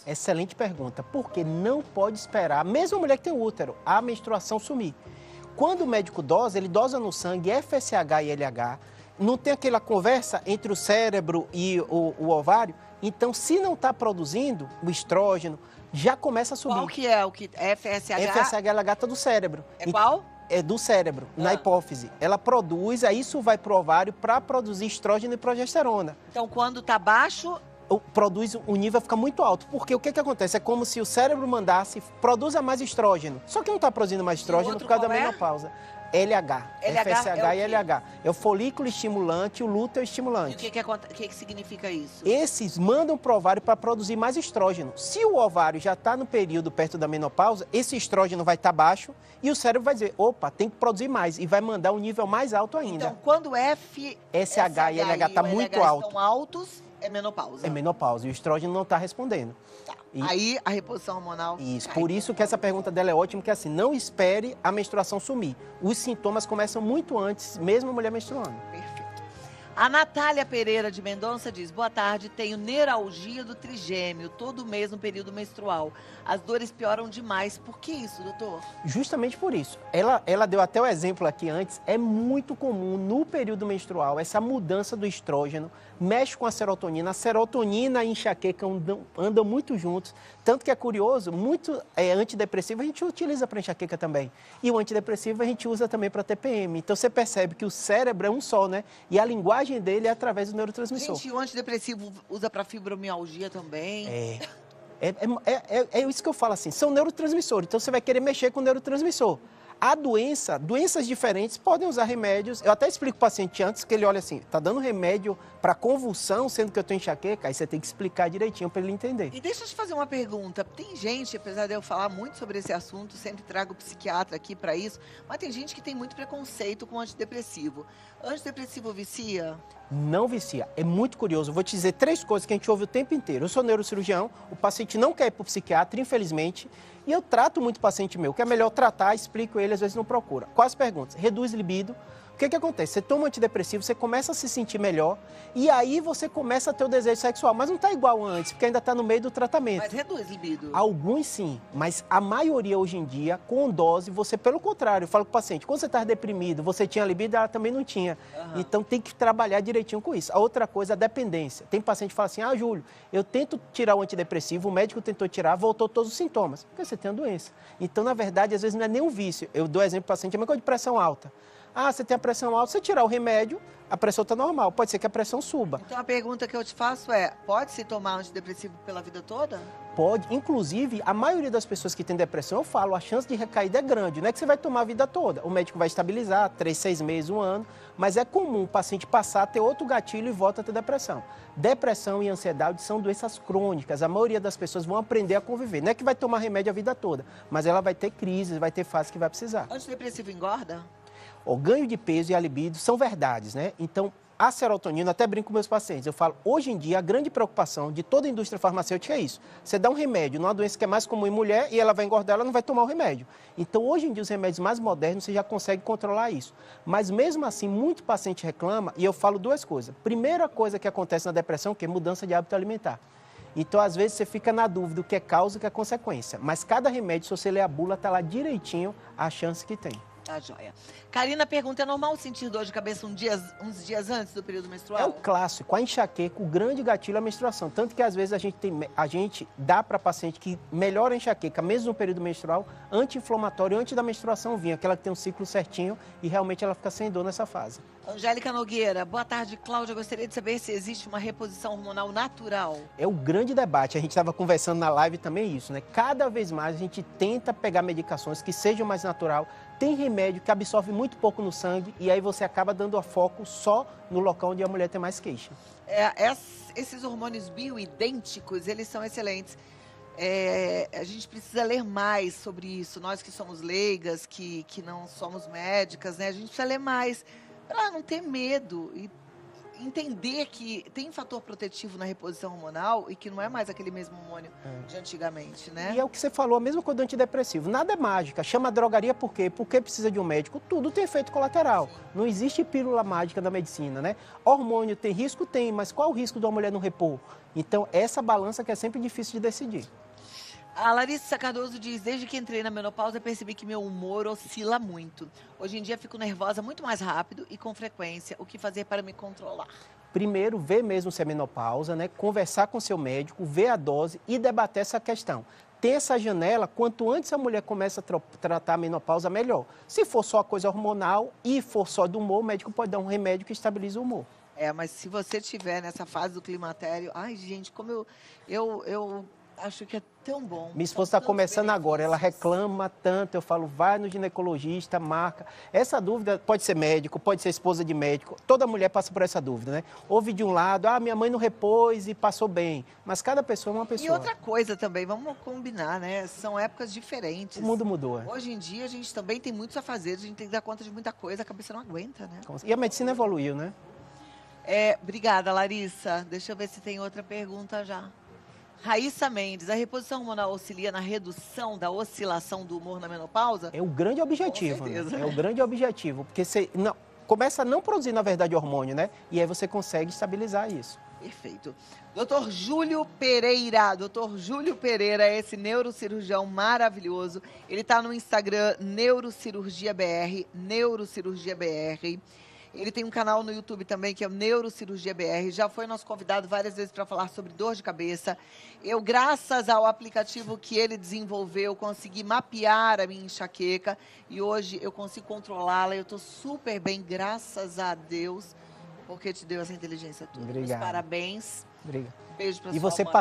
Excelente pergunta. Porque não pode esperar, mesmo a mulher que tem útero, a menstruação sumir. Quando o médico dosa, ele dosa no sangue FSH e LH, não tem aquela conversa entre o cérebro e o ovário, então se não está produzindo o estrógeno, já começa a subir. Qual que é o que FSH? FSH e LH está do cérebro. É qual? É do cérebro, na hipófise. Ela produz, aí isso vai para o ovário para produzir estrógeno e progesterona. Então, quando tá baixo, produz, o nível fica muito alto. Porque o que acontece? É como se o cérebro mandasse, produza mais estrógeno. Só que não está produzindo mais estrógeno por causa da menopausa. LH, FSH e LH. É o folículo estimulante e o lúteo estimulante. E o que significa isso? Esses mandam para o ovário para produzir mais estrógeno. Se o ovário já está no período perto da menopausa, esse estrógeno vai estar baixo e o cérebro vai dizer, opa, tem que produzir mais. E vai mandar um nível mais alto ainda. Então, quando SH e LH está muito alto. Estão altos, é menopausa. É menopausa e o estrógeno não está respondendo. Tá. Aí a reposição hormonal. Isso, por isso que essa pergunta dela é ótima, que é assim, não espere a menstruação sumir. Os sintomas começam muito antes, mesmo a mulher menstruando. Perfeito. A Natália Pereira de Mendonça diz, boa tarde, tenho neuralgia do trigêmeo, todo mês no período menstrual. As dores pioram demais. Por que isso, doutor? Justamente por isso. Ela deu até o exemplo aqui antes, é muito comum no período menstrual essa mudança do estrógeno, mexe com a serotonina e a enxaqueca andam muito juntos, tanto que é curioso, muito antidepressivo a gente utiliza para enxaqueca também, e o antidepressivo a gente usa também para TPM, então você percebe que o cérebro é um só, né? E a linguagem dele é através do neurotransmissor. Gente, o antidepressivo usa para fibromialgia também? É isso que eu falo assim, são neurotransmissores, então você vai querer mexer com o neurotransmissor. A doenças diferentes podem usar remédios. Eu até explico para o paciente antes que ele olha assim, tá dando remédio para convulsão, sendo que eu tenho enxaqueca, aí você tem que explicar direitinho para ele entender. E deixa eu te fazer uma pergunta. Tem gente, apesar de eu falar muito sobre esse assunto, sempre trago o psiquiatra aqui para isso, mas tem gente que tem muito preconceito com antidepressivo. Antidepressivo vicia? Não vicia. É muito curioso. Eu vou te dizer 3 coisas que a gente ouve o tempo inteiro. Eu sou neurocirurgião, o paciente não quer ir para o psiquiatra, infelizmente, e eu trato muito paciente meu, que é melhor tratar, explico ele, às vezes não procura. Quais perguntas? Reduz libido. O que acontece? Você toma um antidepressivo, você começa a se sentir melhor e aí você começa a ter o desejo sexual, mas não está igual antes, porque ainda está no meio do tratamento. Mas reduz libido? Alguns sim, mas a maioria hoje em dia, com dose, você, pelo contrário, eu falo com o paciente, quando você está deprimido, você tinha libido, ela também não tinha. Então tem que trabalhar direitinho com isso. A outra coisa, a dependência. Tem paciente que fala assim, Júlio, eu tento tirar o antidepressivo, o médico tentou tirar, voltou todos os sintomas, porque você tem a doença. Então, na verdade, às vezes não é nem um vício. Eu dou exemplo para o paciente, é uma coisa de pressão alta. Você tem a pressão alta, você tirar o remédio, a pressão está normal. Pode ser que a pressão suba. Então a pergunta que eu te faço é, pode-se tomar antidepressivo pela vida toda? Pode. Inclusive, a maioria das pessoas que têm depressão, eu falo, a chance de recaída é grande. Não é que você vai tomar a vida toda. O médico vai estabilizar 3, 6 meses, 1 ano. Mas é comum o paciente passar a ter outro gatilho e volta a ter depressão. Depressão e ansiedade são doenças crônicas. A maioria das pessoas vão aprender a conviver. Não é que vai tomar remédio a vida toda, mas ela vai ter crises, vai ter fases que vai precisar. Antidepressivo engorda? O ganho de peso e a libido são verdades, né? Então, a serotonina, até brinco com meus pacientes, eu falo, hoje em dia, a grande preocupação de toda a indústria farmacêutica é isso. Você dá um remédio numa doença que é mais comum em mulher e ela vai engordar, ela não vai tomar o remédio. Então, hoje em dia, os remédios mais modernos, você já consegue controlar isso. Mas, mesmo assim, muito paciente reclama e eu falo 2 coisas. Primeira coisa que acontece na depressão, que é mudança de hábito alimentar. Então, às vezes, você fica na dúvida do que é causa e o que é consequência. Mas cada remédio, se você ler a bula, está lá direitinho a chance que tem. Tá joia. Karina pergunta, é normal sentir dor de cabeça uns dias antes do período menstrual? É o clássico, a enxaqueca, o grande gatilho é a menstruação. Tanto que às vezes a gente dá para paciente que melhora a enxaqueca, mesmo no período menstrual, anti-inflamatório antes da menstruação vir, aquela que tem um ciclo certinho e realmente ela fica sem dor nessa fase. Angélica Nogueira, boa tarde, Cláudia. Gostaria de saber se existe uma reposição hormonal natural. É o grande debate, a gente estava conversando na live também isso, né? Cada vez mais a gente tenta pegar medicações que sejam mais natural. Tem remédio que absorve muito pouco no sangue e aí você acaba dando foco só no local onde a mulher tem mais queixa. Esses hormônios bioidênticos, eles são excelentes. A gente precisa ler mais sobre isso. Nós que somos leigas, que não somos médicas, né? A gente precisa ler mais para não ter medo entender que tem fator protetivo na reposição hormonal e que não é mais aquele mesmo hormônio de antigamente, né? E é o que você falou, a mesma coisa do antidepressivo. Nada é mágica. Chama drogaria por quê? Porque precisa de um médico. Tudo tem efeito colateral. Não existe pílula mágica na medicina, né? Hormônio tem risco? Tem, mas qual o risco de uma mulher não repor? Então, essa balança que é sempre difícil de decidir. A Larissa Cardoso diz, desde que entrei na menopausa, percebi que meu humor oscila muito. Hoje em dia fico nervosa muito mais rápido e com frequência. O que fazer para me controlar? Primeiro, ver mesmo se é menopausa, né? Conversar com seu médico, ver a dose e debater essa questão. Tem essa janela, quanto antes a mulher começa a tratar a menopausa, melhor. Se for só coisa hormonal e for só do humor, o médico pode dar um remédio que estabiliza o humor. Mas se você tiver nessa fase do climatério, ai gente, como eu acho que é tão bom. Minha esposa está começando agora, ela reclama tanto, eu falo, vai no ginecologista, marca. Essa dúvida pode ser médico, pode ser esposa de médico, toda mulher passa por essa dúvida, né? Ouve de um lado, minha mãe não repôs e passou bem, mas cada pessoa é uma pessoa. E outra coisa também, vamos combinar, né? São épocas diferentes. O mundo mudou. Hoje em dia a gente também tem muitos afazeres, a gente tem que dar conta de muita coisa, a cabeça não aguenta, né? E a medicina evoluiu, né? Obrigada, Larissa. Deixa eu ver se tem outra pergunta já. Raíssa Mendes, a reposição hormonal auxilia na redução da oscilação do humor na menopausa? É o grande objetivo, Com certeza. né? É o grande objetivo, porque você começa a não produzir, na verdade, hormônio, né? E aí você consegue estabilizar isso. Perfeito. Dr. Júlio Pereira. Dr. Júlio Pereira é esse neurocirurgião maravilhoso. Ele está no Instagram, Neurocirurgia BR, Neurocirurgia BR. Ele tem um canal no YouTube também, que é o Neurocirurgia BR. Já foi nosso convidado várias vezes para falar sobre dor de cabeça. Eu, graças ao aplicativo que ele desenvolveu, consegui mapear a minha enxaqueca. E hoje eu consigo controlá-la. Eu estou super bem, graças a Deus, porque te deu essa inteligência toda. Obrigado. Meus parabéns. Obrigado. Beijo para E sua você mãe.